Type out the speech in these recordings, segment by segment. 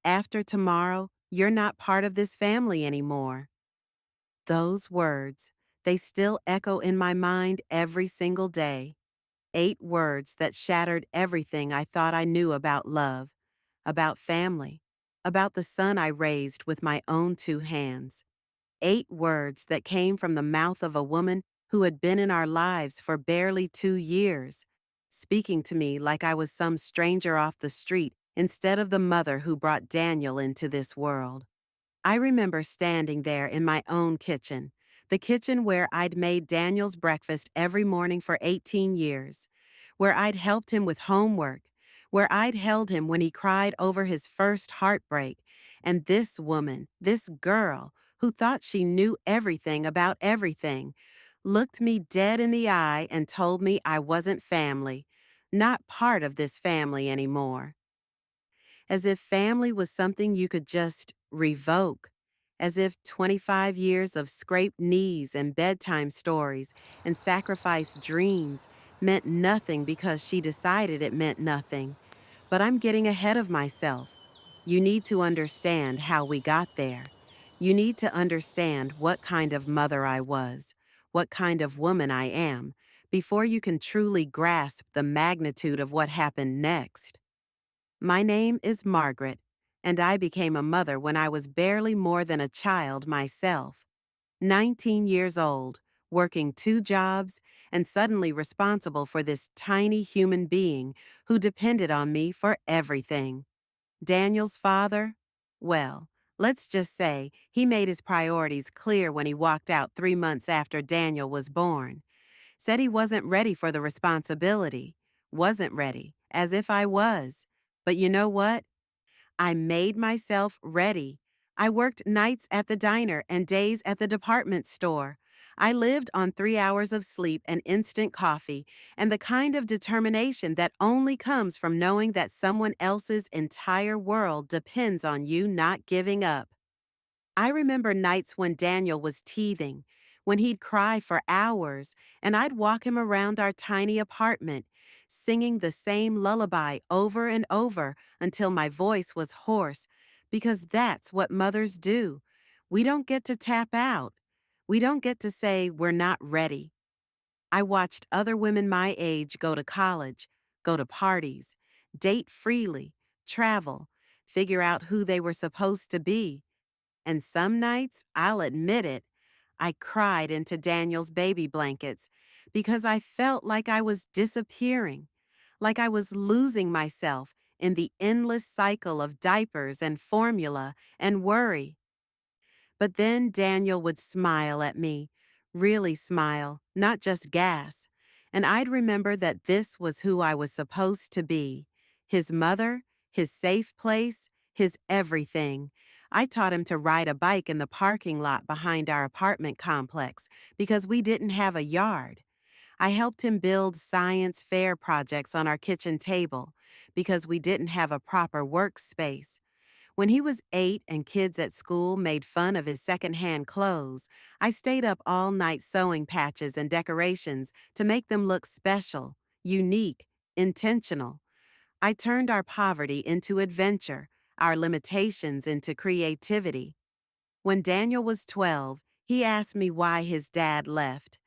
After tomorrow, you're not part of this family anymore. Those words, they still echo in my mind every single day. 8 words that shattered everything I thought I knew about love, about family, about the son I raised with my own 2 hands. 8 words that came from the mouth of a woman who had been in our lives for barely 2 years, speaking to me like I was some stranger off the street instead of the mother who brought Daniel into this world. I remember standing there in my own kitchen, the kitchen where I'd made Daniel's breakfast every morning for 18 years, where I'd helped him with homework, where I'd held him when he cried over his first heartbreak, and this woman, this girl, who thought she knew everything about everything, looked me dead in the eye and told me I wasn't family, not part of this family anymore, as if family was something you could just revoke, as if 25 years of scraped knees and bedtime stories and sacrificed dreams meant nothing because she decided it meant nothing. But I'm getting ahead of myself. You need to understand how we got there. You need to understand what kind of mother I was, what kind of woman I am, before you can truly grasp the magnitude of what happened next. My name is Margaret, and I became a mother when I was barely more than a child myself, 19 years old, working 2 jobs, and suddenly responsible for this tiny human being who depended on me for everything. Daniel's father? Well, let's just say he made his priorities clear when he walked out 3 months after Daniel was born. Said he wasn't ready for the responsibility. Wasn't ready, as if I was. But you know what? I made myself ready. I worked nights at the diner and days at the department store. I lived on 3 hours of sleep and instant coffee, and the kind of determination that only comes from knowing that someone else's entire world depends on you not giving up. I remember nights when Daniel was teething, when he'd cry for hours, and I'd walk him around our tiny apartment, singing the same lullaby over and over until my voice was hoarse, because that's what mothers do. We don't get to tap out. We don't get to say we're not ready. I watched other women my age go to college, go to parties, date freely, travel, figure out who they were supposed to be. And some nights, I'll admit it, I cried into Daniel's baby blankets because I felt like I was disappearing, like I was losing myself in the endless cycle of diapers and formula and worry. But then Daniel would smile at me, really smile, not just gas, and I'd remember that this was who I was supposed to be, his mother, his safe place, his everything. I taught him to ride a bike in the parking lot behind our apartment complex because we didn't have a yard. I helped him build science fair projects on our kitchen table because we didn't have a proper workspace. When he was 8 and kids at school made fun of his secondhand clothes, I stayed up all night sewing patches and decorations to make them look special, unique, intentional. I turned our poverty into adventure, our limitations into creativity. When Daniel was 12, he asked me why his dad left.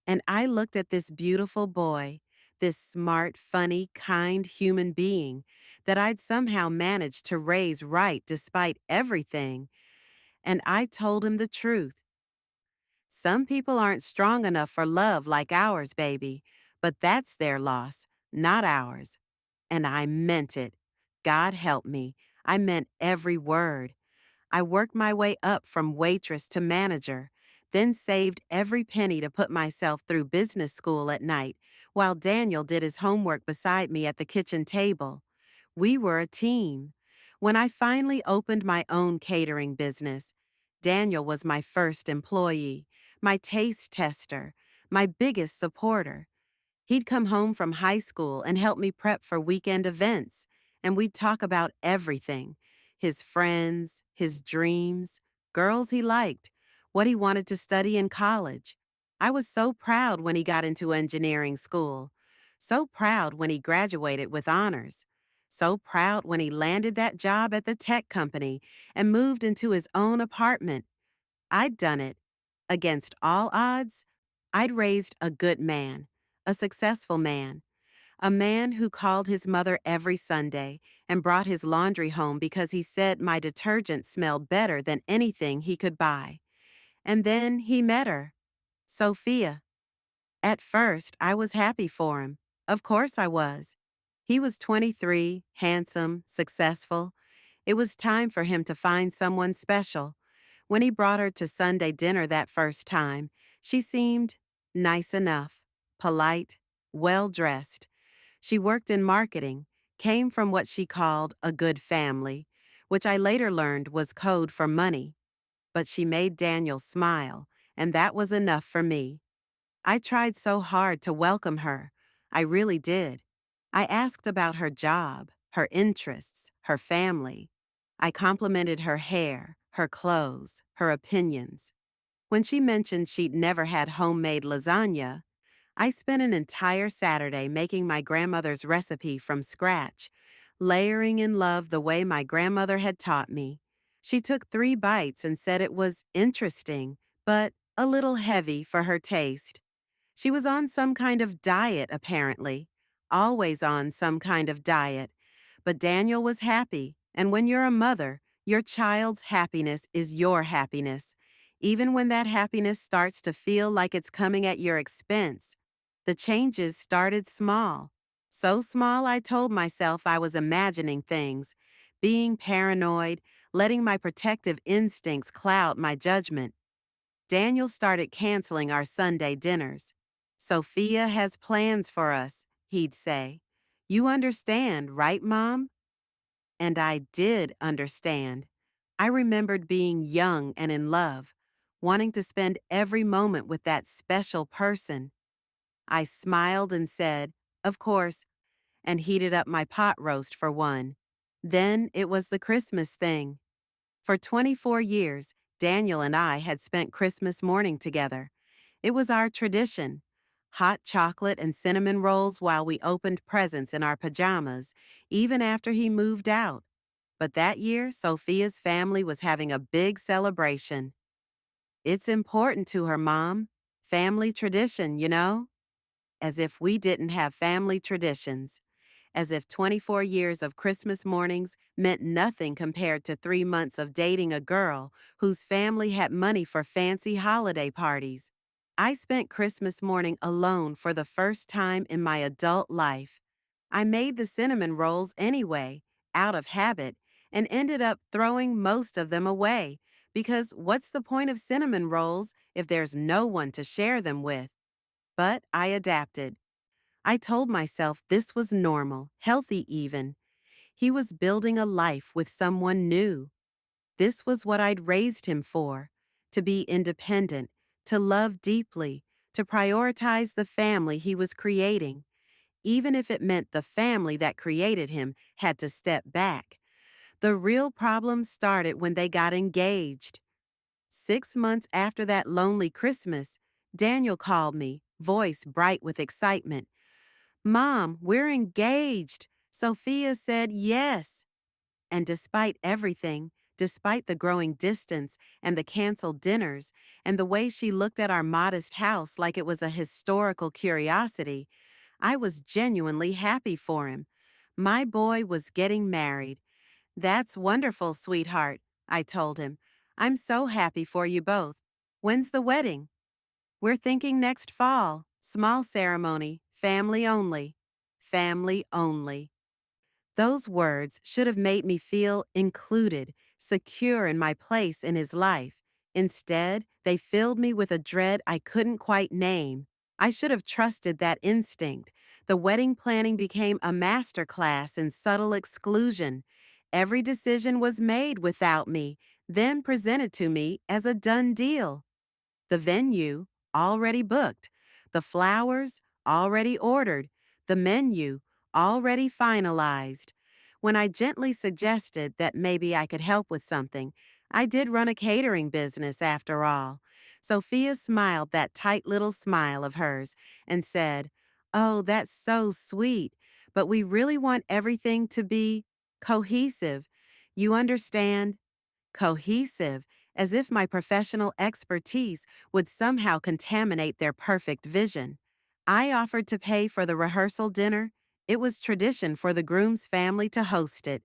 And I looked at this beautiful boy, this smart, funny, kind human being that I'd somehow managed to raise right despite everything, and I told him the truth. Some people aren't strong enough for love like ours, baby, but that's their loss, not ours. And I meant it. God help me. I meant every word. I worked my way up from waitress to manager, then saved every penny to put myself through business school at night, while Daniel did his homework beside me at the kitchen table. We were a team. When I finally opened my own catering business, Daniel was my first employee, my taste tester, my biggest supporter. He'd come home from high school and help me prep for weekend events, and we'd talk about everything: his friends, his dreams, girls he liked, what he wanted to study in college. I was so proud when he got into engineering school, so proud when he graduated with honors. So proud when he landed that job at the tech company and moved into his own apartment. I'd done it. Against all odds, I'd raised a good man, a successful man, a man who called his mother every Sunday and brought his laundry home because he said my detergent smelled better than anything he could buy. And then he met her, Sophia. At first, I was happy for him. Of course I was. He was 23, handsome, successful. It was time for him to find someone special. When he brought her to Sunday dinner that first time, she seemed nice enough, polite, well-dressed. She worked in marketing, came from what she called a good family, which I later learned was code for money. But she made Daniel smile, and that was enough for me. I tried so hard to welcome her. I really did. I asked about her job, her interests, her family. I complimented her hair, her clothes, her opinions. When she mentioned she'd never had homemade lasagna, I spent an entire Saturday making my grandmother's recipe from scratch, layering in love the way my grandmother had taught me. She took 3 bites and said it was interesting, but a little heavy for her taste. She was on some kind of diet, apparently. Always on some kind of diet. But Daniel was happy, and when you're a mother, your child's happiness is your happiness, even when that happiness starts to feel like it's coming at your expense. The changes started small. So small I told myself I was imagining things, being paranoid, letting my protective instincts cloud my judgment. Daniel started canceling our Sunday dinners. Sophia has plans for us, he'd say. You understand, right, Mom? And I did understand. I remembered being young and in love, wanting to spend every moment with that special person. I smiled and said, of course, and heated up my pot roast for one. Then it was the Christmas thing. For 24 years, Daniel and I had spent Christmas morning together. It was our tradition. Hot chocolate and cinnamon rolls while we opened presents in our pajamas, even after he moved out. But that year, Sophia's family was having a big celebration. It's important to her, Mom. Family tradition, you know? As if we didn't have family traditions. As if 24 years of Christmas mornings meant nothing compared to 3 months of dating a girl whose family had money for fancy holiday parties. I spent Christmas morning alone for the first time in my adult life. I made the cinnamon rolls anyway, out of habit, and ended up throwing most of them away, because what's the point of cinnamon rolls if there's no one to share them with? But I adapted. I told myself this was normal, healthy even. He was building a life with someone new. This was what I'd raised him for, to be independent, to love deeply, to prioritize the family he was creating, even if it meant the family that created him had to step back. The real problem started when they got engaged. 6 months after that lonely Christmas, Daniel called me, voice bright with excitement. Mom, we're engaged. Sophia said yes. And despite everything, despite the growing distance and the canceled dinners and the way she looked at our modest house like it was a historical curiosity, I was genuinely happy for him. My boy was getting married. That's wonderful, sweetheart, I told him. I'm so happy for you both. When's the wedding? We're thinking next fall. Small ceremony, family only. Family only. Those words should have made me feel included, secure in my place in his life. Instead, they filled me with a dread I couldn't quite name. I should have trusted that instinct. The wedding planning became a master class in subtle exclusion. Every decision was made without me, then presented to me as a done deal. The venue, already booked. The flowers, already ordered. The menu, already finalized. When I gently suggested that maybe I could help with something, I did run a catering business after all. Sophia smiled that tight little smile of hers and said, "Oh, that's so sweet, but we really want everything to be cohesive. You understand? Cohesive, as if my professional expertise would somehow contaminate their perfect vision. I offered to pay for the rehearsal dinner. It was tradition for the groom's family to host it,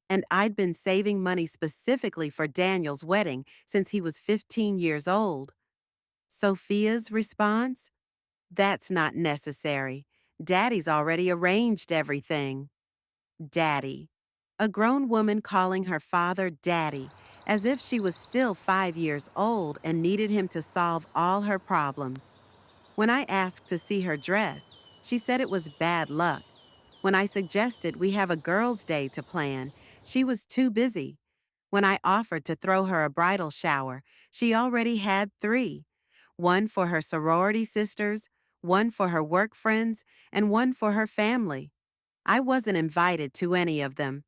and I'd been saving money specifically for Daniel's wedding since he was 15 years old. Sophia's response? That's not necessary. Daddy's already arranged everything. Daddy. A grown woman calling her father Daddy, as if she was still 5 years old and needed him to solve all her problems. When I asked to see her dress, she said it was bad luck. When I suggested we have a girls' day to plan, she was too busy. When I offered to throw her a bridal shower, she already had three: one for her sorority sisters, one for her work friends, and one for her family. I wasn't invited to any of them.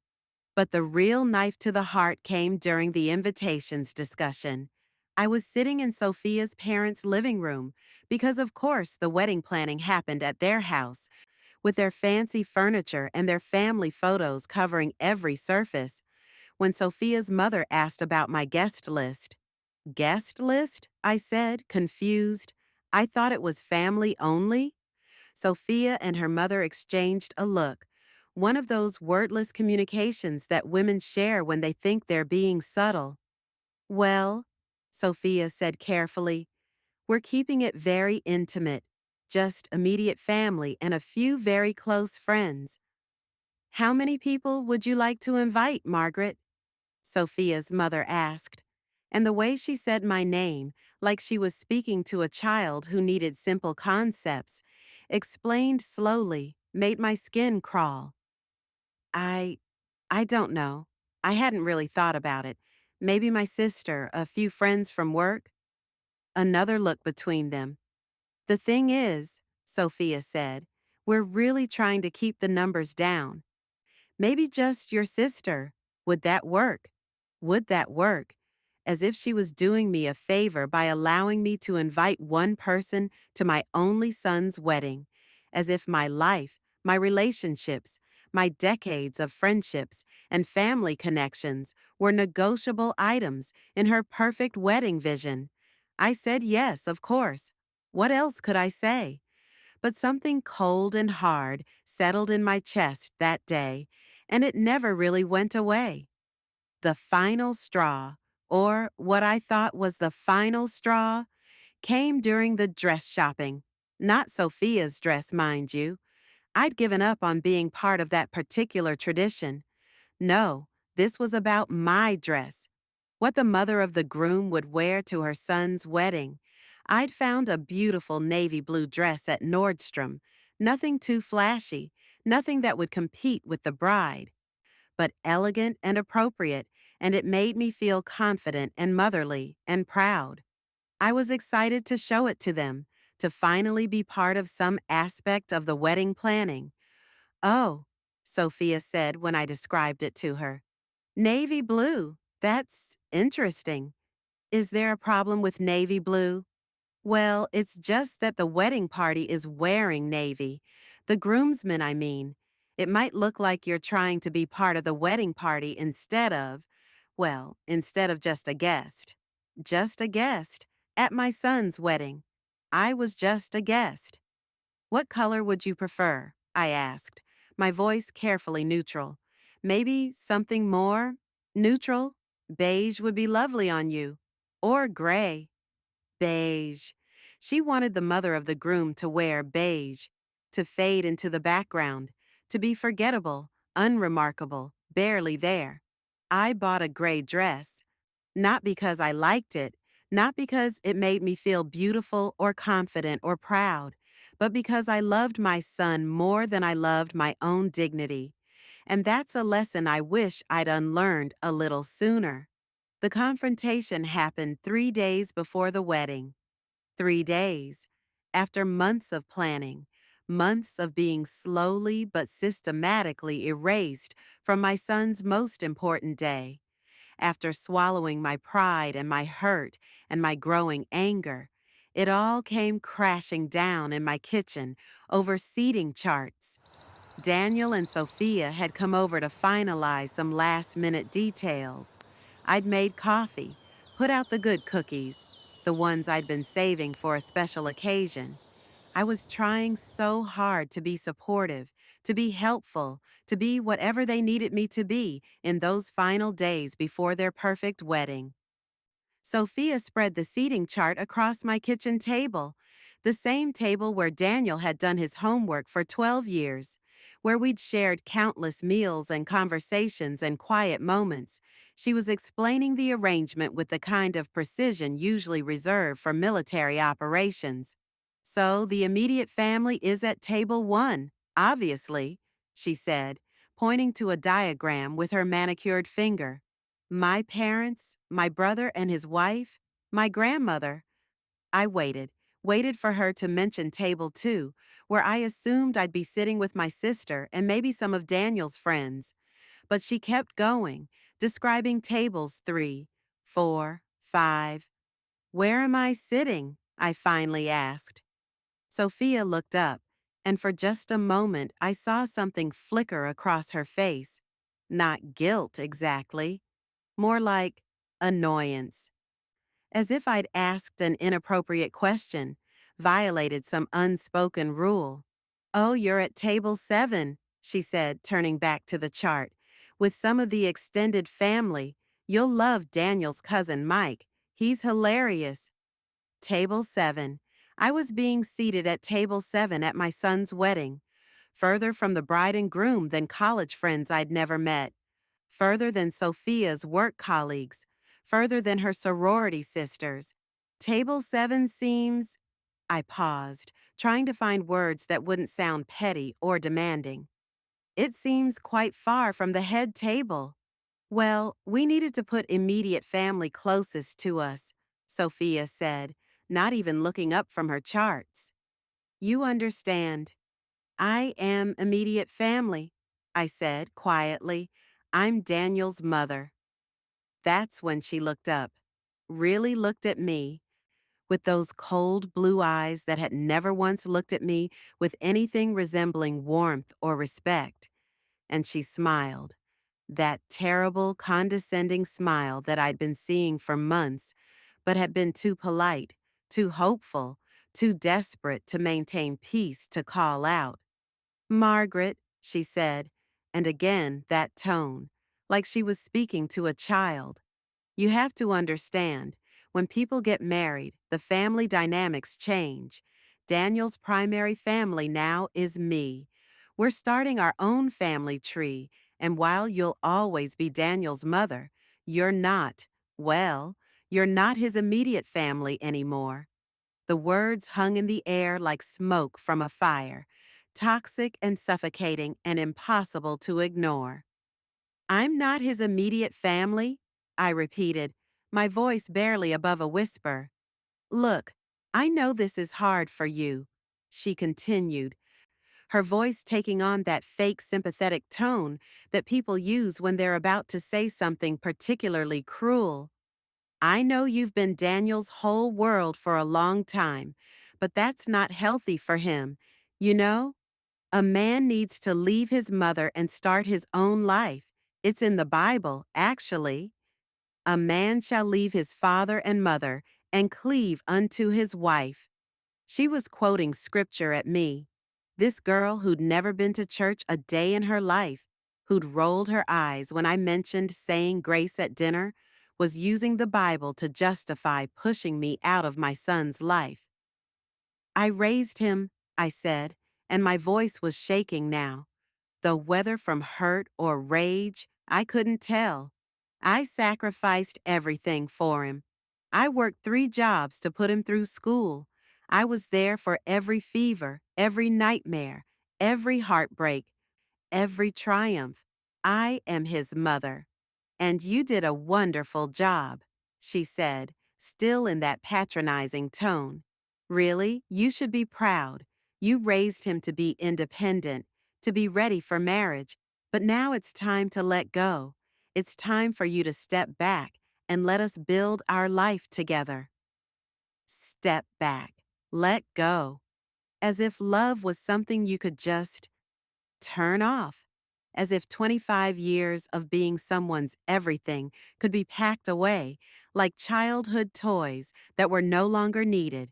But the real knife to the heart came during the invitations discussion. I was sitting in Sophia's parents' living room because, of course, the wedding planning happened at their house, with their fancy furniture and their family photos covering every surface. When Sophia's mother asked about my guest list, "Guest list?" I said, confused. I thought it was family only. Sophia and her mother exchanged a look, one of those wordless communications that women share when they think they're being subtle. "Well," Sophia said carefully, "we're keeping it very intimate, just immediate family and a few very close friends." "How many people would you like to invite, Margaret?" Sophia's mother asked. And the way she said my name, like she was speaking to a child who needed simple concepts, explained slowly, made my skin crawl. I I don't know. I hadn't really thought about it. Maybe my sister, a few friends from work. Another look between them. "The thing is," Sophia said, "we're really trying to keep the numbers down. Maybe just your sister. Would that work? Would that work?" As if she was doing me a favor by allowing me to invite one person to my only son's wedding. As if my life, my relationships, my decades of friendships and family connections were negotiable items in her perfect wedding vision. I said yes, of course. What else could I say? But something cold and hard settled in my chest that day, and it never really went away. The final straw, or what I thought was the final straw, came during the dress shopping. Not Sophia's dress, mind you. I'd given up on being part of that particular tradition. No, this was about my dress, what the mother of the groom would wear to her son's wedding. I'd found a beautiful navy blue dress at Nordstrom, nothing too flashy, nothing that would compete with the bride, but elegant and appropriate, and it made me feel confident and motherly and proud. I was excited to show it to them, to finally be part of some aspect of the wedding planning. "Oh," Sophia said when I described it to her. "Navy blue. That's interesting. Is there a problem with navy blue?" "Well, it's just that the wedding party is wearing navy. The groomsmen, I mean. It might look like you're trying to be part of the wedding party instead of just a guest." Just a guest. At my son's wedding. I was just a guest. "What color would you prefer?" I asked, my voice carefully neutral. "Maybe something more neutral? Beige would be lovely on you. Or gray." Beige. She wanted the mother of the groom to wear beige, to fade into the background, to be forgettable, unremarkable, barely there. I bought a gray dress, not because I liked it, not because it made me feel beautiful or confident or proud, but because I loved my son more than I loved my own dignity. And that's a lesson I wish I'd unlearned a little sooner. The confrontation happened 3 days before the wedding. 3 days. After months of planning, months of being slowly but systematically erased from my son's most important day. After swallowing my pride and my hurt and my growing anger, it all came crashing down in my kitchen over seating charts. Daniel and Sophia had come over to finalize some last-minute details. I'd made coffee, put out the good cookies, the ones I'd been saving for a special occasion. I was trying so hard to be supportive, to be helpful, to be whatever they needed me to be in those final days before their perfect wedding. Sophia spread the seating chart across my kitchen table, the same table where Daniel had done his homework for 12 years, where we'd shared countless meals and conversations and quiet moments. She was explaining the arrangement with the kind of precision usually reserved for military operations. So the immediate family is at table 1, obviously, she said, pointing to a diagram with her manicured finger. My parents, my brother and his wife, my grandmother. I waited for her to mention table 2, where I assumed I'd be sitting with my sister and maybe some of Daniel's friends. But she kept going, describing tables 3, 4, 5. Where am I sitting? I finally asked. Sophia looked up, and for just a moment I saw something flicker across her face. Not guilt exactly, more like annoyance. As if I'd asked an inappropriate question, violated some unspoken rule. Oh, you're at table 7, she said, turning back to the chart. With some of the extended family, you'll love Daniel's cousin Mike. He's hilarious. Table 7. I was being seated at table 7 at my son's wedding, further from the bride and groom than college friends I'd never met, further than Sophia's work colleagues, further than her sorority sisters. Table 7 seems. I paused, trying to find words that wouldn't sound petty or demanding. It seems quite far from the head table. Well, we needed to put immediate family closest to us, Sophia said, not even looking up from her charts. You understand. I am immediate family, I said quietly. I'm Daniel's mother. That's when she looked up, really looked at me, with those cold blue eyes that had never once looked at me with anything resembling warmth or respect. And she smiled, that terrible, condescending smile that I'd been seeing for months, but had been too polite, too hopeful, too desperate to maintain peace to call out. Margaret, she said, and again that tone, like she was speaking to a child. You have to understand, when people get married, the family dynamics change. Daniel's primary family now is me. We're starting our own family tree, and while you'll always be Daniel's mother, you're not, well, you're not his immediate family anymore. The words hung in the air like smoke from a fire, toxic and suffocating and impossible to ignore. I'm not his immediate family, I repeated, my voice barely above a whisper. Look, I know this is hard for you, she continued, her voice taking on that fake sympathetic tone that people use when they're about to say something particularly cruel. I know you've been Daniel's whole world for a long time, but that's not healthy for him. You know, a man needs to leave his mother and start his own life. It's in the Bible, actually. A man shall leave his father and mother and cleave unto his wife. She was quoting scripture at me. This girl who'd never been to church a day in her life, who'd rolled her eyes when I mentioned saying grace at dinner, was using the Bible to justify pushing me out of my son's life. I raised him, I said, and my voice was shaking now. Though whether from hurt or rage, I couldn't tell. I sacrificed everything for him. I worked 3 jobs to put him through school. I was there for every fever, every nightmare, every heartbreak, every triumph. I am his mother. And you did a wonderful job, she said, still in that patronizing tone. Really, you should be proud. You raised him to be independent, to be ready for marriage. But now it's time to let go. It's time for you to step back and let us build our life together. Step back. Let go. As if love was something you could just turn off, as if 25 years of being someone's everything could be packed away like childhood toys that were no longer needed.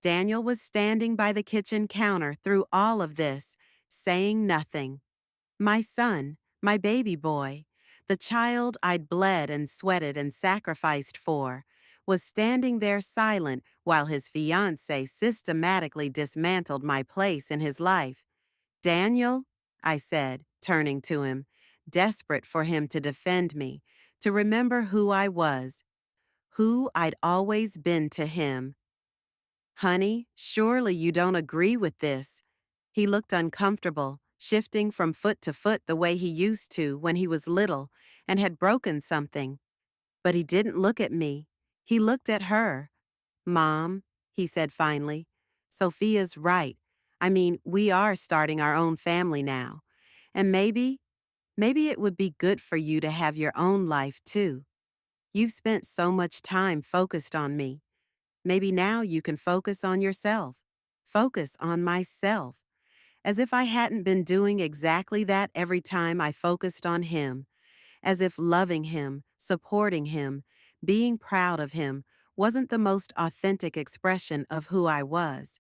Daniel was standing by the kitchen counter through all of this, saying nothing. My son, my baby boy, the child I'd bled and sweated and sacrificed for, was standing there silent while his fiancée systematically dismantled my place in his life. Daniel, I said, turning to him, desperate for him to defend me, to remember who I was, who I'd always been to him. Honey, surely you don't agree with this. He looked uncomfortable, shifting from foot to foot the way he used to when he was little and had broken something. But he didn't look at me. He looked at her. Mom, he said finally, Sophia's right. I mean, we are starting our own family now. And maybe it would be good for you to have your own life too. You've spent so much time focused on me. Maybe now you can focus on yourself. Focus on myself. As if I hadn't been doing exactly that every time I focused on him. As if loving him, supporting him, being proud of him wasn't the most authentic expression of who I was.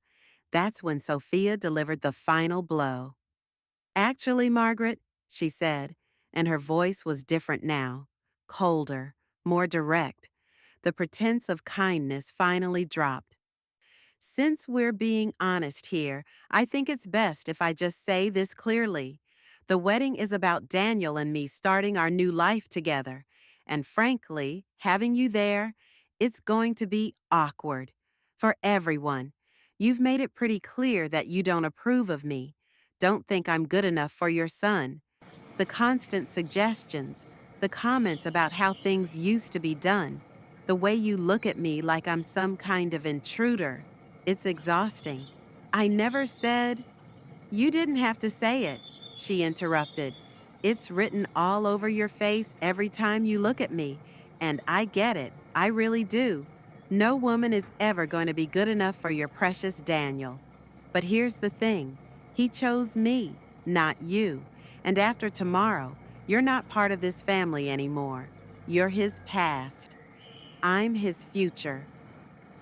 That's when Sophia delivered the final blow. Actually, Margaret, she said, and her voice was different now, colder, more direct. The pretense of kindness finally dropped. Since we're being honest here, I think it's best if I just say this clearly. The wedding is about Daniel and me starting our new life together. And frankly, having you there, it's going to be awkward. For everyone. You've made it pretty clear that you don't approve of me. Don't think I'm good enough for your son. The constant suggestions, the comments about how things used to be done, the way you look at me like I'm some kind of intruder. It's exhausting. I never said, you didn't have to say it, she interrupted. It's written all over your face every time you look at me, and I get it, I really do. No woman is ever going to be good enough for your precious Daniel. But here's the thing, he chose me, not you, and after tomorrow, you're not part of this family anymore. You're his past. I'm his future.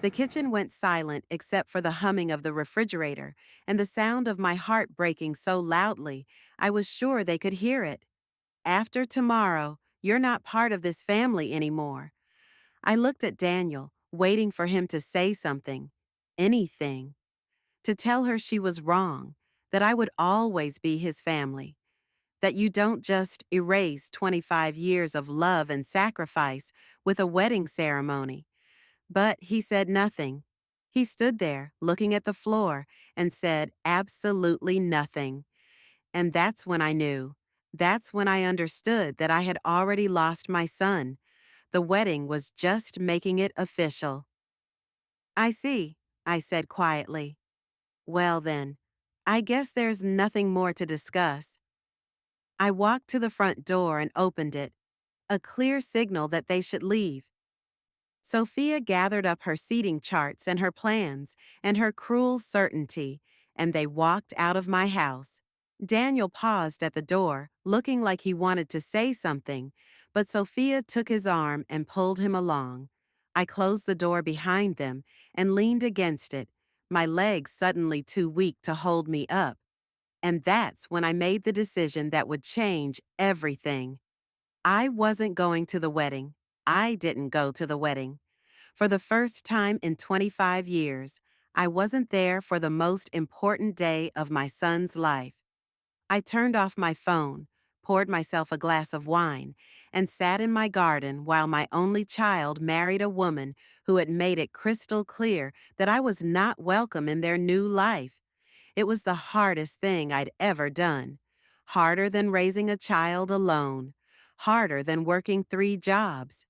The kitchen went silent except for the humming of the refrigerator and the sound of my heart breaking so loudly I was sure they could hear it. After tomorrow, you're not part of this family anymore. I looked at Daniel, waiting for him to say something, anything, to tell her she was wrong, that I would always be his family, that you don't just erase 25 years of love and sacrifice with a wedding ceremony. But he said nothing. He stood there, looking at the floor, and said absolutely nothing. And that's when I knew. That's when I understood that I had already lost my son. The wedding was just making it official. I see, I said quietly. Well then, I guess there's nothing more to discuss. I walked to the front door and opened it, a clear signal that they should leave. Sophia gathered up her seating charts and her plans and her cruel certainty, and they walked out of my house. Daniel paused at the door, looking like he wanted to say something, but Sophia took his arm and pulled him along. I closed the door behind them and leaned against it, my legs suddenly too weak to hold me up. And that's when I made the decision that would change everything. I wasn't going to the wedding. I didn't go to the wedding. For the first time in 25 years, I wasn't there for the most important day of my son's life. I turned off my phone, poured myself a glass of wine, and sat in my garden while my only child married a woman who had made it crystal clear that I was not welcome in their new life. It was the hardest thing I'd ever done. Harder than raising a child alone. Harder than working 3 jobs.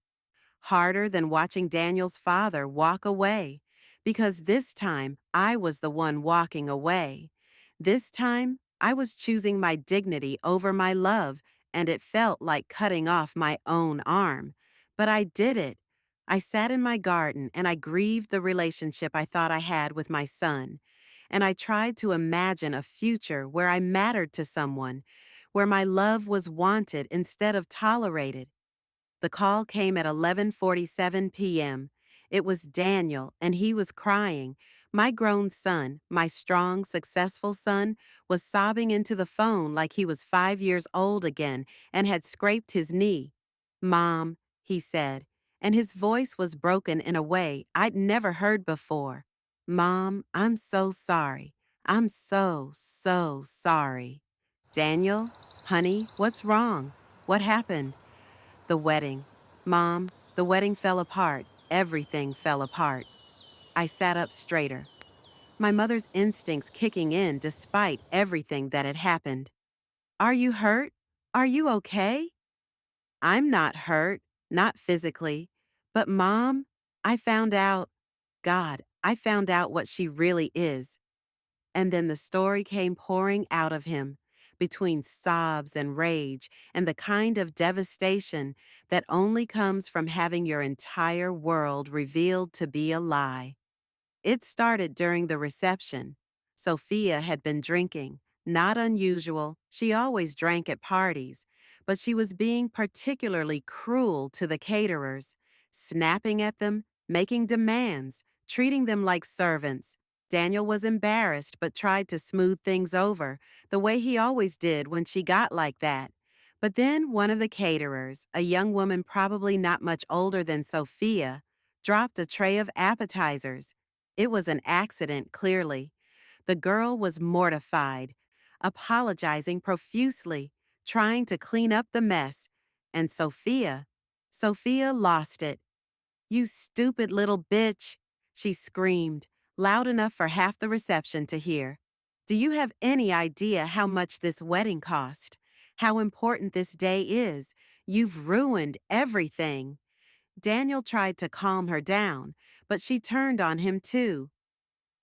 Harder than watching Daniel's father walk away. Because this time, I was the one walking away. This time, I was choosing my dignity over my love, and it felt like cutting off my own arm. But I did it. I sat in my garden and I grieved the relationship I thought I had with my son. and I tried to imagine a future where I mattered to someone, where my love was wanted instead of tolerated. The call came at 11:47 p.m. It was Daniel, and he was crying. My grown son, my strong, successful son, was sobbing into the phone like he was 5 years old again and had scraped his knee. "Mom," he said, and his voice was broken in a way I'd never heard before. "Mom, I'm so sorry. I'm so sorry." "Daniel, honey, what's wrong? What happened?" "The wedding. Mom, the wedding fell apart. Everything fell apart." I sat up straighter, my mother's instincts kicking in despite everything that had happened. "Are you hurt? Are you okay?" "I'm not hurt, not physically. But Mom, I found out, God, I found out what she really is." And then the story came pouring out of him, between sobs and rage and the kind of devastation that only comes from having your entire world revealed to be a lie. It started during the reception. Sophia had been drinking. Not unusual, she always drank at parties, but she was being particularly cruel to the caterers, snapping at them, making demands, treating them like servants. Daniel was embarrassed but tried to smooth things over, the way he always did when she got like that. But then one of the caterers, a young woman probably not much older than Sophia, dropped a tray of appetizers. It was an accident, clearly. The girl was mortified, apologizing profusely, trying to clean up the mess. And Sophia lost it. "You stupid little bitch," she screamed, loud enough for half the reception to hear. "Do you have any idea how much this wedding cost? How important this day is? You've ruined everything." Daniel tried to calm her down, but she turned on him too.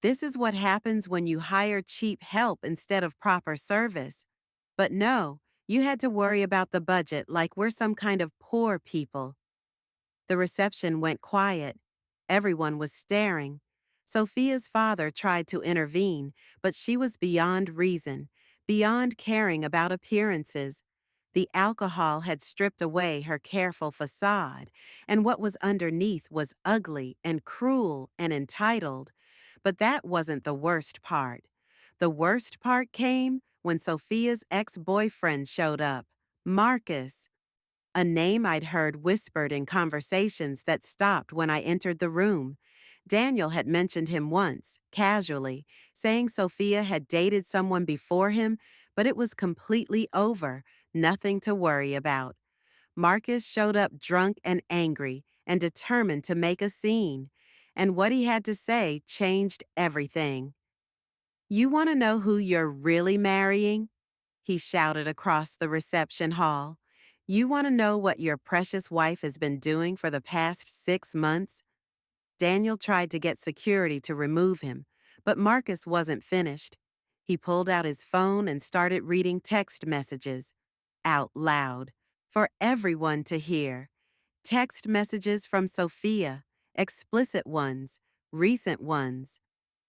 "This is what happens when you hire cheap help instead of proper service. But no, you had to worry about the budget like we're some kind of poor people." The reception went quiet. Everyone was staring. Sophia's father tried to intervene, but she was beyond reason, beyond caring about appearances. The alcohol had stripped away her careful facade, and what was underneath was ugly and cruel and entitled. But that wasn't the worst part. The worst part came when Sophia's ex-boyfriend showed up, Marcus. A name I'd heard whispered in conversations that stopped when I entered the room. Daniel had mentioned him once, casually, saying Sophia had dated someone before him, but it was completely over, nothing to worry about. Marcus showed up drunk and angry and determined to make a scene. And what he had to say changed everything. "You want to know who you're really marrying?" he shouted across the reception hall. "You want to know what your precious wife has been doing for the past 6 months?" Daniel tried to get security to remove him, but Marcus wasn't finished. He pulled out his phone and started reading text messages, out loud, for everyone to hear. Text messages from Sophia, explicit ones, recent ones.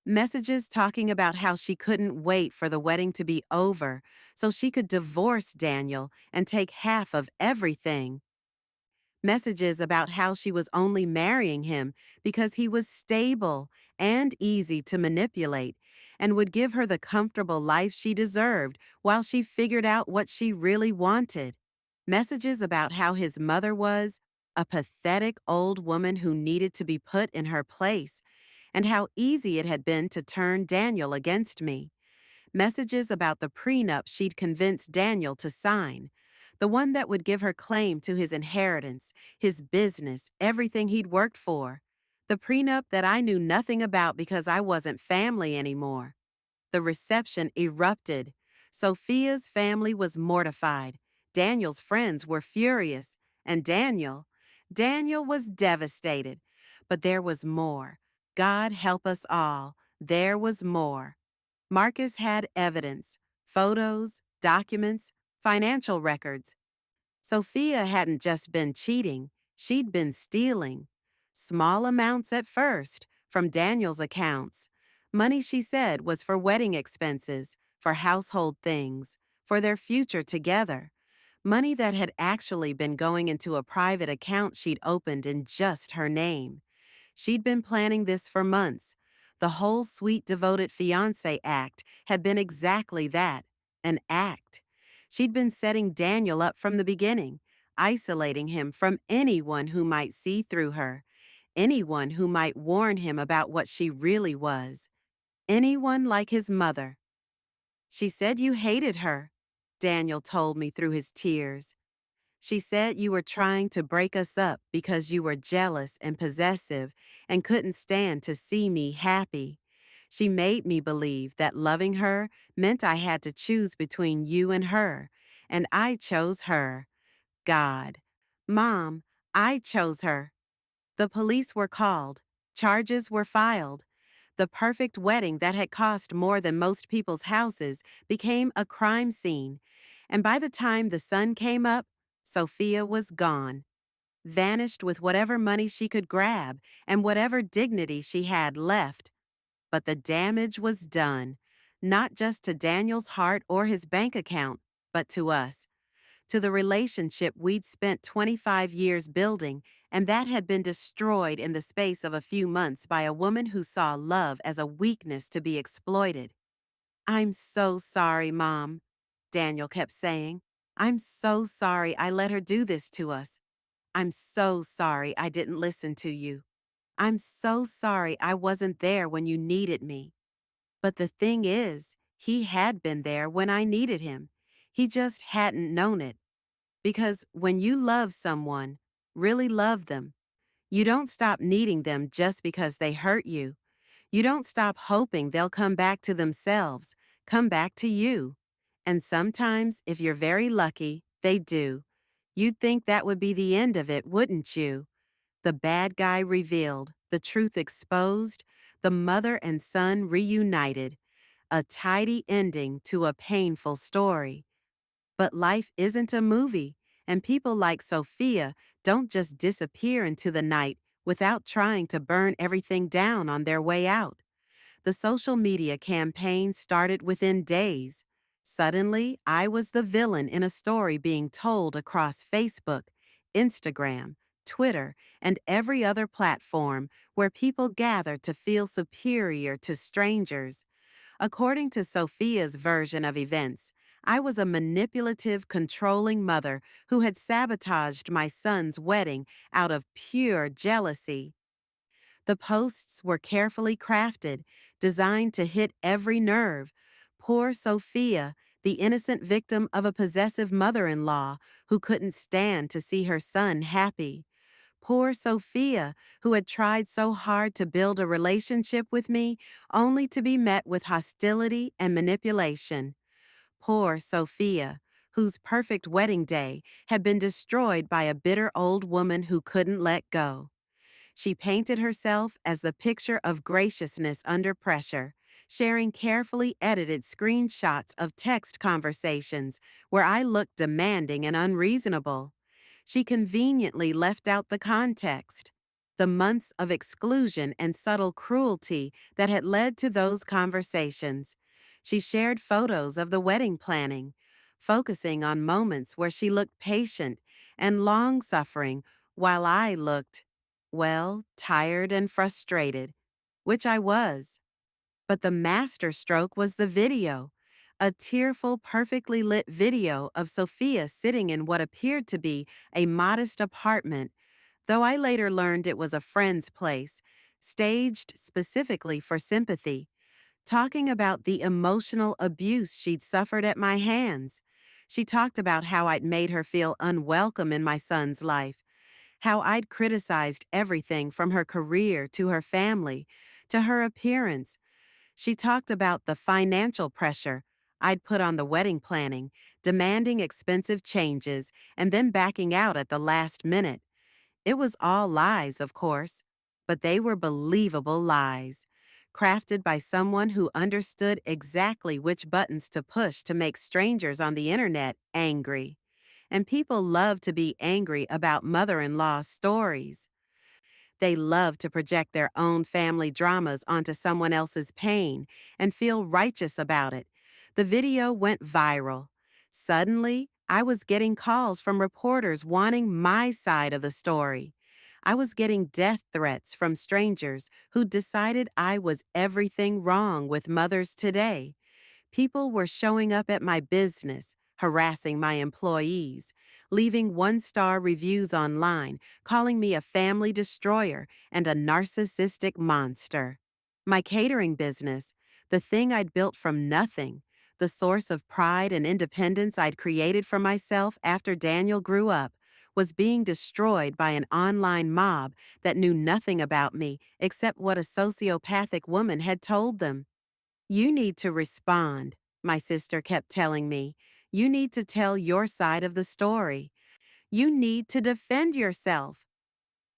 Messages talking about how she couldn't wait for the wedding to be over so she could divorce Daniel and take half of everything. Messages about how she was only marrying him because he was stable and easy to manipulate and would give her the comfortable life she deserved while she figured out what she really wanted. Messages about how his mother was a pathetic old woman who needed to be put in her place, and how easy it had been to turn Daniel against me. Messages about the prenup she'd convinced Daniel to sign, the one that would give her claim to his inheritance, his business, everything he'd worked for. The prenup that I knew nothing about because I wasn't family anymore. The reception erupted. Sophia's family was mortified. Daniel's friends were furious. And Daniel was devastated. But there was more. God help us all. There was more. Marcus had evidence, photos, documents, financial records. Sophia hadn't just been cheating, she'd been stealing. Small amounts at first, from Daniel's accounts. Money, she said, was for wedding expenses, for household things, for their future together. Money that had actually been going into a private account she'd opened in just her name. She'd been planning this for months. The whole sweet devoted fiancé act had been exactly that, an act. She'd been setting Daniel up from the beginning, isolating him from anyone who might see through her, anyone who might warn him about what she really was, anyone like his mother. She said you hated her, Daniel told me through his tears. She said you were trying to break us up because you were jealous and possessive and couldn't stand to see me happy. She made me believe that loving her meant I had to choose between you and her, and I chose her. God. Mom, I chose her. The police were called. Charges were filed. The perfect wedding that had cost more than most people's houses became a crime scene. And by the time the sun came up, Sophia was gone, vanished with whatever money she could grab and whatever dignity she had left. But the damage was done, not just to Daniel's heart or his bank account, but to us, to the relationship we'd spent 25 years building, and that had been destroyed in the space of a few months by a woman who saw love as a weakness to be exploited. I'm so sorry, Mom, Daniel kept saying. I'm so sorry I let her do this to us. I'm so sorry I didn't listen to you. I'm so sorry I wasn't there when you needed me. But the thing is, he had been there when I needed him. He just hadn't known it. Because when you love someone, really love them, you don't stop needing them just because they hurt you. You don't stop hoping they'll come back to themselves, come back to you. And sometimes, if you're very lucky, they do. You'd think that would be the end of it, wouldn't you? The bad guy revealed, the truth exposed, the mother and son reunited. A tidy ending to a painful story. But life isn't a movie, and people like Sophia don't just disappear into the night without trying to burn everything down on their way out. The social media campaign started within days. Suddenly, I was the villain in a story being told across Facebook, Instagram, Twitter, and every other platform where people gather to feel superior to strangers. According to Sophia's version of events, I was a manipulative, controlling mother who had sabotaged my son's wedding out of pure jealousy. The posts were carefully crafted, designed to hit every nerve. Poor Sophia, the innocent victim of a possessive mother-in-law who couldn't stand to see her son happy. Poor Sophia, who had tried so hard to build a relationship with me, only to be met with hostility and manipulation. Poor Sophia, whose perfect wedding day had been destroyed by a bitter old woman who couldn't let go. She painted herself as the picture of graciousness under pressure, sharing carefully edited screenshots of text conversations where I looked demanding and unreasonable. She conveniently left out the context, the months of exclusion and subtle cruelty that had led to those conversations. She shared photos of the wedding planning, focusing on moments where she looked patient and long-suffering while I looked, well, tired and frustrated, which I was. But the masterstroke was the video, a tearful, perfectly lit video of Sophia sitting in what appeared to be a modest apartment, though I later learned it was a friend's place, staged specifically for sympathy, talking about the emotional abuse she'd suffered at my hands. She talked about how I'd made her feel unwelcome in my son's life, how I'd criticized everything from her career to her family, to her appearance. She talked about the financial pressure I'd put on the wedding planning, demanding expensive changes, and then backing out at the last minute. It was all lies, of course, but they were believable lies, crafted by someone who understood exactly which buttons to push to make strangers on the internet angry. And people love to be angry about mother-in-law stories. They love to project their own family dramas onto someone else's pain and feel righteous about it. The video went viral. Suddenly, I was getting calls from reporters wanting my side of the story. I was getting death threats from strangers who decided I was everything wrong with mothers today. People were showing up at my business, harassing my employees, leaving one-star reviews online, calling me a family destroyer and a narcissistic monster. My catering business, the thing I'd built from nothing, the source of pride and independence I'd created for myself after Daniel grew up, was being destroyed by an online mob that knew nothing about me except what a sociopathic woman had told them. You need to respond, my sister kept telling me. You need to tell your side of the story. You need to defend yourself.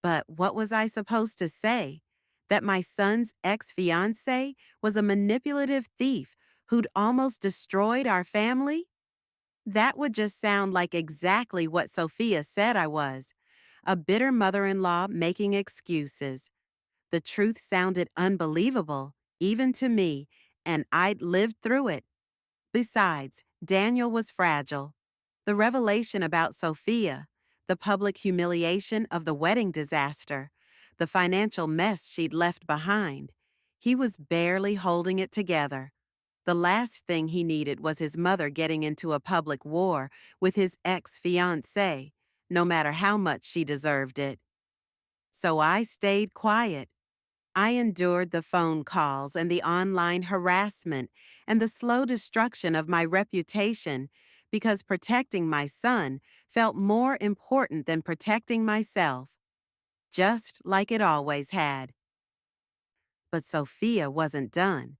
But what was I supposed to say? That my son's ex-fiancé was a manipulative thief who'd almost destroyed our family? That would just sound like exactly what Sophia said I was. A bitter mother-in-law making excuses. The truth sounded unbelievable, even to me, and I'd lived through it. Besides, Daniel was fragile. The revelation about Sophia, the public humiliation of the wedding disaster, the financial mess she'd left behind, he was barely holding it together. The last thing he needed was his mother getting into a public war with his ex-fiancé, no matter how much she deserved it. So I stayed quiet. I endured the phone calls and the online harassment and the slow destruction of my reputation because protecting my son felt more important than protecting myself, just like it always had. But Sophia wasn't done.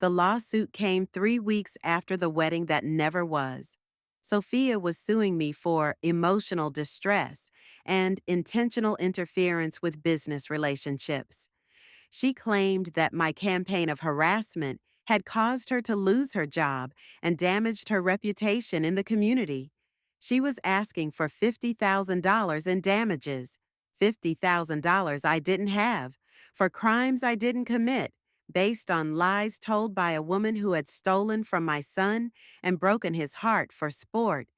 The lawsuit came 3 weeks after the wedding that never was. Sophia was suing me for emotional distress and intentional interference with business relationships. She claimed that my campaign of harassment had caused her to lose her job and damaged her reputation in the community. She was asking for $50,000 in damages, $50,000 I didn't have, for crimes I didn't commit, based on lies told by a woman who had stolen from my son and broken his heart for sport.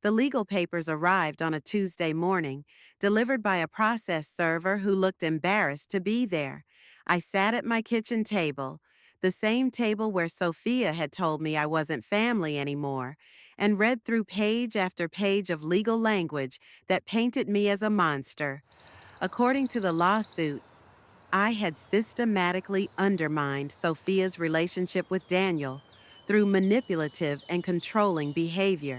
The legal papers arrived on a Tuesday morning, delivered by a process server who looked embarrassed to be there. I sat at my kitchen table, the same table where Sophia had told me I wasn't family anymore, and read through page after page of legal language that painted me as a monster. According to the lawsuit, I had systematically undermined Sophia's relationship with Daniel through manipulative and controlling behavior.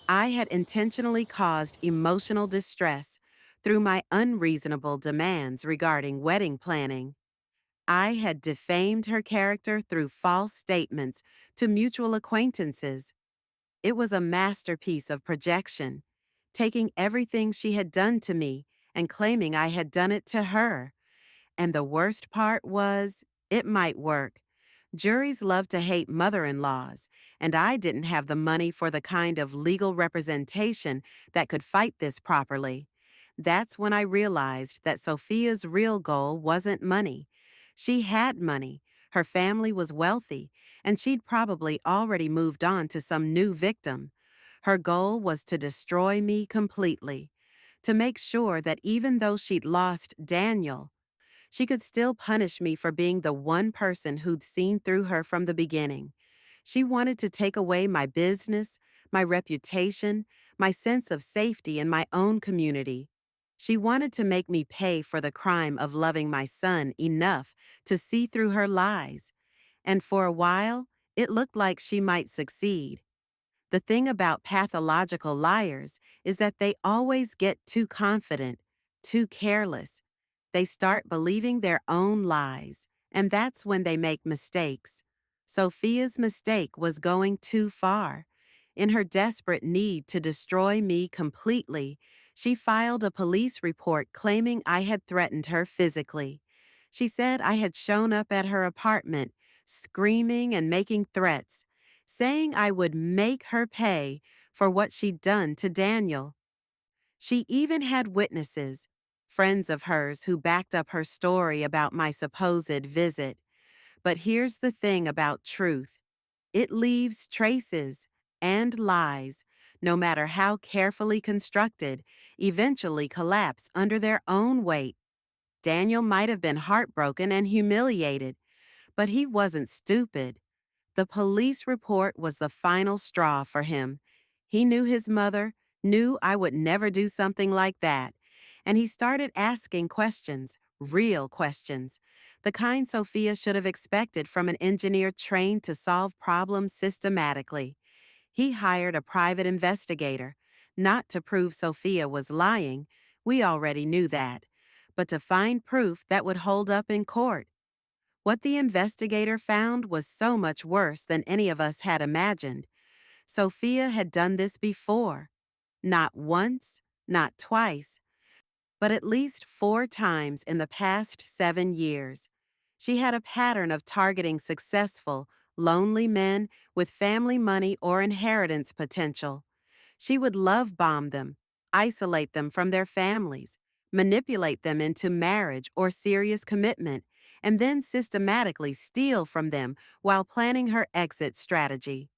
I had intentionally caused emotional distress through my unreasonable demands regarding wedding planning. I had defamed her character through false statements to mutual acquaintances. It was a masterpiece of projection, taking everything she had done to me and claiming I had done it to her. And the worst part was, it might work. Juries love to hate mother-in-laws, and I didn't have the money for the kind of legal representation that could fight this properly. That's when I realized that Sophia's real goal wasn't money. She had money, her family was wealthy, and she'd probably already moved on to some new victim. Her goal was to destroy me completely, to make sure that even though she'd lost Daniel, she could still punish me for being the one person who'd seen through her from the beginning. She wanted to take away my business, my reputation, my sense of safety in my own community. She wanted to make me pay for the crime of loving my son enough to see through her lies. And for a while, it looked like she might succeed. The thing about pathological liars is that they always get too confident, too careless. They start believing their own lies, and that's when they make mistakes. Sophia's mistake was going too far. In her desperate need to destroy me completely, she filed a police report claiming I had threatened her physically. She said I had shown up at her apartment, screaming and making threats, saying I would make her pay for what she'd done to Daniel. She even had witnesses, friends of hers who backed up her story about my supposed visit. But here's the thing about truth: it leaves traces, and lies, no matter how carefully constructed, eventually collapse under their own weight. Daniel might have been heartbroken and humiliated, but he wasn't stupid. The police report was the final straw for him. He knew his mother, knew I would never do something like that, and he started asking questions, real questions, the kind Sophia should have expected from an engineer trained to solve problems systematically. He hired a private investigator, not to prove Sophia was lying, we already knew that, but to find proof that would hold up in court. What the investigator found was so much worse than any of us had imagined. Sophia had done this before. Not once, not twice, but at least 4 times in the past 7 years. She had a pattern of targeting successful, lonely men with family money or inheritance potential. She would love bomb them, isolate them from their families, manipulate them into marriage or serious commitment, and then systematically steal from them while planning her exit strategy.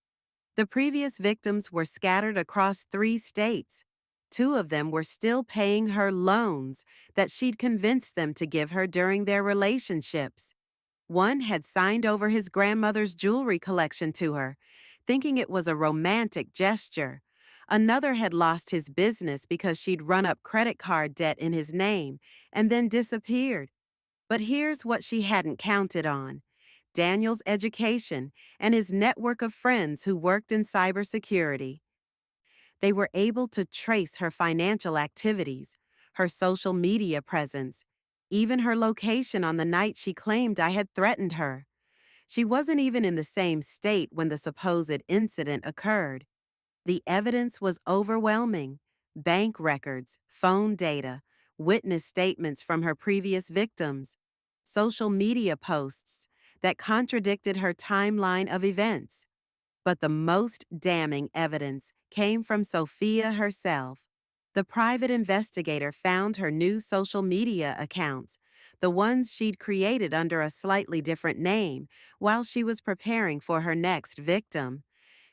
The previous victims were scattered across 3 states. 2 of them were still paying her loans that she'd convinced them to give her during their relationships. One had signed over his grandmother's jewelry collection to her, thinking it was a romantic gesture. Another had lost his business because she'd run up credit card debt in his name and then disappeared. But here's what she hadn't counted on: Daniel's education and his network of friends who worked in cybersecurity. They were able to trace her financial activities, her social media presence, even her location on the night she claimed I had threatened her. She wasn't even in the same state when the supposed incident occurred. The evidence was overwhelming: bank records, phone data, witness statements from her previous victims, social media posts that contradicted her timeline of events. But the most damning evidence came from Sophia herself. The private investigator found her new social media accounts, the ones she'd created under a slightly different name while she was preparing for her next victim.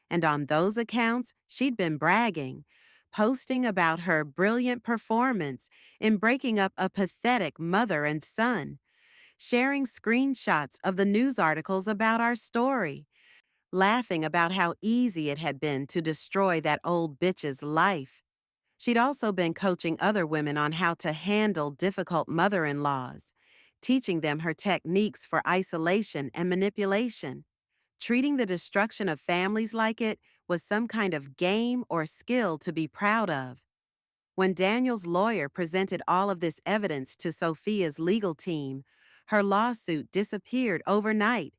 And on those accounts, she'd been bragging, posting about her brilliant performance in breaking up a pathetic mother and son, sharing screenshots of the news articles about our story, laughing about how easy it had been to destroy that old bitch's life. She'd also been coaching other women on how to handle difficult mother-in-laws, teaching them her techniques for isolation and manipulation. Treating the destruction of families like it was some kind of game or skill to be proud of. When Daniel's lawyer presented all of this evidence to Sophia's legal team, her lawsuit disappeared overnight.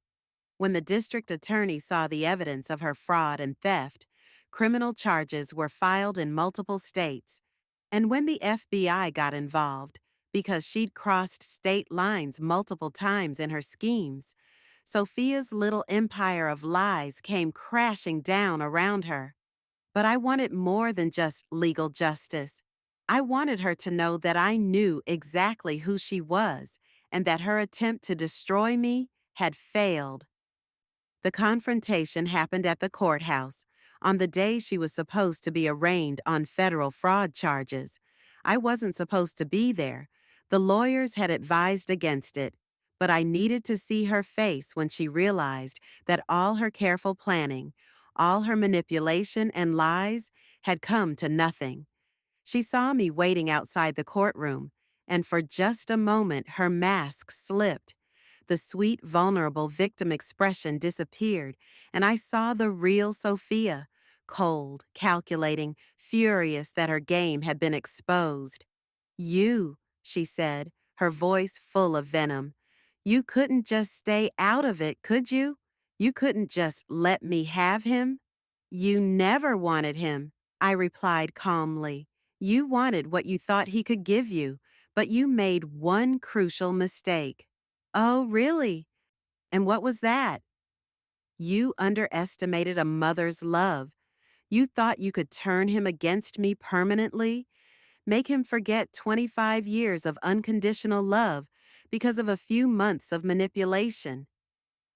When the district attorney saw the evidence of her fraud and theft, criminal charges were filed in multiple states. And when the FBI got involved, because she'd crossed state lines multiple times in her schemes, Sophia's little empire of lies came crashing down around her. But I wanted more than just legal justice. I wanted her to know that I knew exactly who she was and that her attempt to destroy me had failed. The confrontation happened at the courthouse on the day she was supposed to be arraigned on federal fraud charges. I wasn't supposed to be there. The lawyers had advised against it, but I needed to see her face when she realized that all her careful planning, all her manipulation and lies had come to nothing. She saw me waiting outside the courtroom, and for just a moment her mask slipped. The sweet, vulnerable victim expression disappeared, and I saw the real Sophia, cold, calculating, furious that her game had been exposed. "You," she said, her voice full of venom. "You couldn't just stay out of it, could you? You couldn't just let me have him?" "You never wanted him," I replied calmly. "You wanted what you thought he could give you, but you made one crucial mistake." "Oh, really? And what was that?" "You underestimated a mother's love. You thought you could turn him against me permanently. Make him forget 25 years of unconditional love because of a few months of manipulation.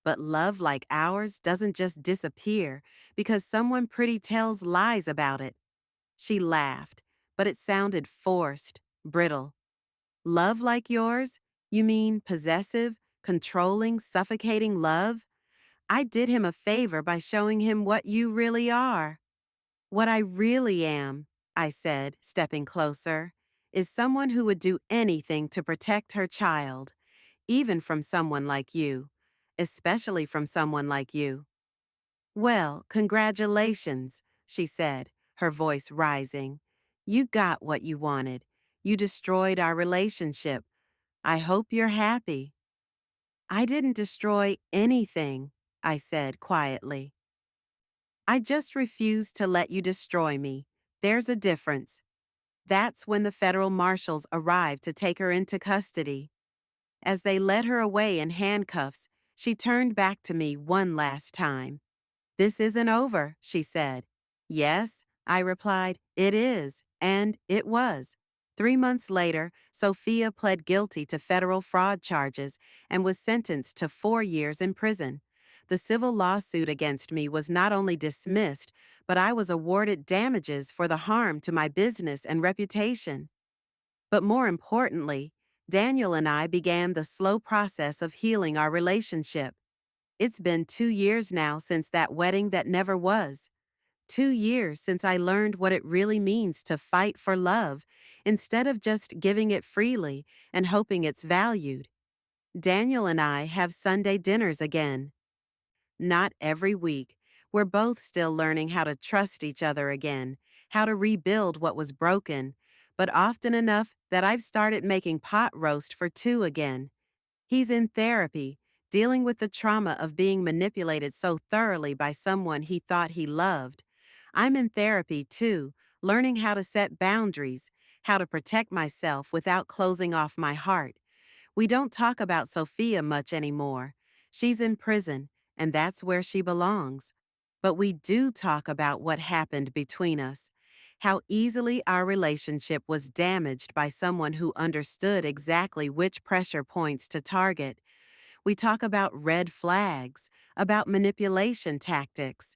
But love like ours doesn't just disappear because someone pretty tells lies about it. She laughed, but it sounded forced, brittle. Love like yours? You mean possessive, controlling, suffocating love? I did him a favor by showing him what you really are. What I really am, I said, stepping closer, is someone who would do anything to protect her child, even from someone like you, especially from someone like you. Well, congratulations, she said, her voice rising. You got what you wanted. You destroyed our relationship. I hope you're happy. I didn't destroy anything, I said quietly. I just refuse to let you destroy me. There's a difference. That's when the federal marshals arrived to take her into custody. As they led her away in handcuffs, she turned back to me one last time. This isn't over, she said. Yes, I replied, it is, and it was. 3 months later, Sophia pled guilty to federal fraud charges and was sentenced to 4 years in prison. The civil lawsuit against me was not only dismissed, but I was awarded damages for the harm to my business and reputation. But more importantly, Daniel and I began the slow process of healing our relationship. It's been 2 years now since that wedding that never was. 2 years since I learned what it really means to fight for love instead of just giving it freely and hoping it's valued. Daniel and I have Sunday dinners again. Not every week. We're both still learning how to trust each other again, how to rebuild what was broken, but often enough that I've started making pot roast for two again. He's in therapy, dealing with the trauma of being manipulated so thoroughly by someone he thought he loved. I'm in therapy too, learning how to set boundaries, how to protect myself without closing off my heart. We don't talk about Sophia much anymore. She's in prison, and that's where she belongs. But we do talk about what happened between us, how easily our relationship was damaged by someone who understood exactly which pressure points to target. We talk about red flags, about manipulation tactics,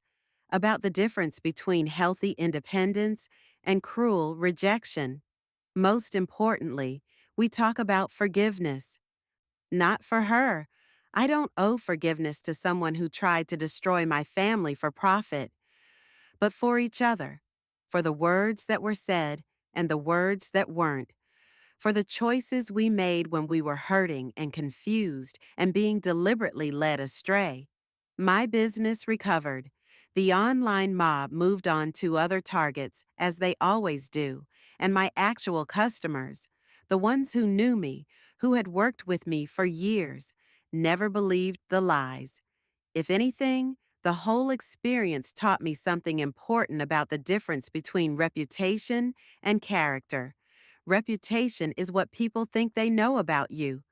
about the difference between healthy independence and cruel rejection. Most importantly, we talk about forgiveness. Not for her. I don't owe forgiveness to someone who tried to destroy my family for profit, but for each other, for the words that were said and the words that weren't, for the choices we made when we were hurting and confused and being deliberately led astray. My business recovered. The online mob moved on to other targets, as they always do, and my actual customers, the ones who knew me, who had worked with me for years, never believed the lies. If anything, the whole experience taught me something important about the difference between reputation and character. Reputation is what people think they know about you.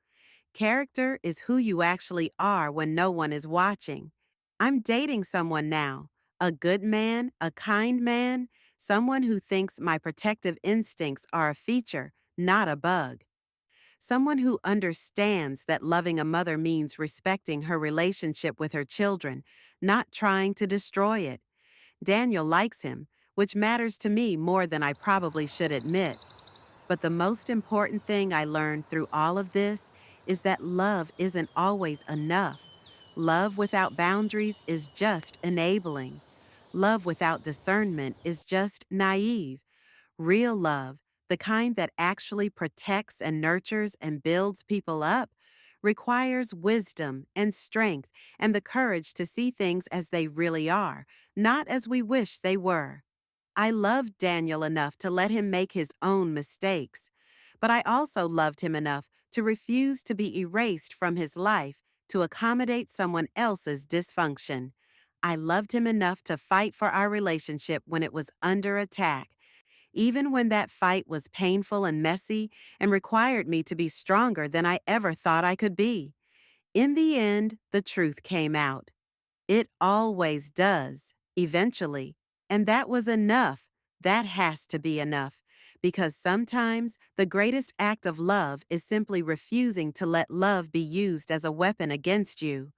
Character is who you actually are when no one is watching. I'm dating someone now, a good man, a kind man, someone who thinks my protective instincts are a feature, not a bug. Someone who understands that loving a mother means respecting her relationship with her children, not trying to destroy it. Daniel likes him, which matters to me more than I probably should admit. But the most important thing I learned through all of this is that love isn't always enough. Love without boundaries is just enabling. Love without discernment is just naive. Real love, the kind that actually protects and nurtures and builds people up, requires wisdom and strength and the courage to see things as they really are, not as we wish they were. I loved Daniel enough to let him make his own mistakes, but I also loved him enough to refuse to be erased from his life to accommodate someone else's dysfunction. I loved him enough to fight for our relationship when it was under attack, even when that fight was painful and messy and required me to be stronger than I ever thought I could be. In the end, the truth came out. It always does, eventually. And that was enough. That has to be enough. Because sometimes the greatest act of love is simply refusing to let love be used as a weapon against you.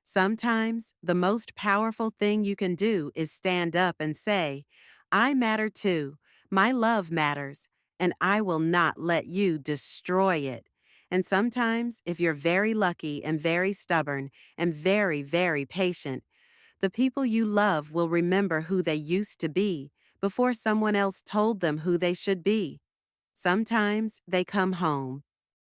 Sometimes the most powerful thing you can do is stand up and say, I matter too, my love matters, and I will not let you destroy it. And sometimes, if you're very lucky and very stubborn and very, very patient, the people you love will remember who they used to be before someone else told them who they should be. Sometimes they come home,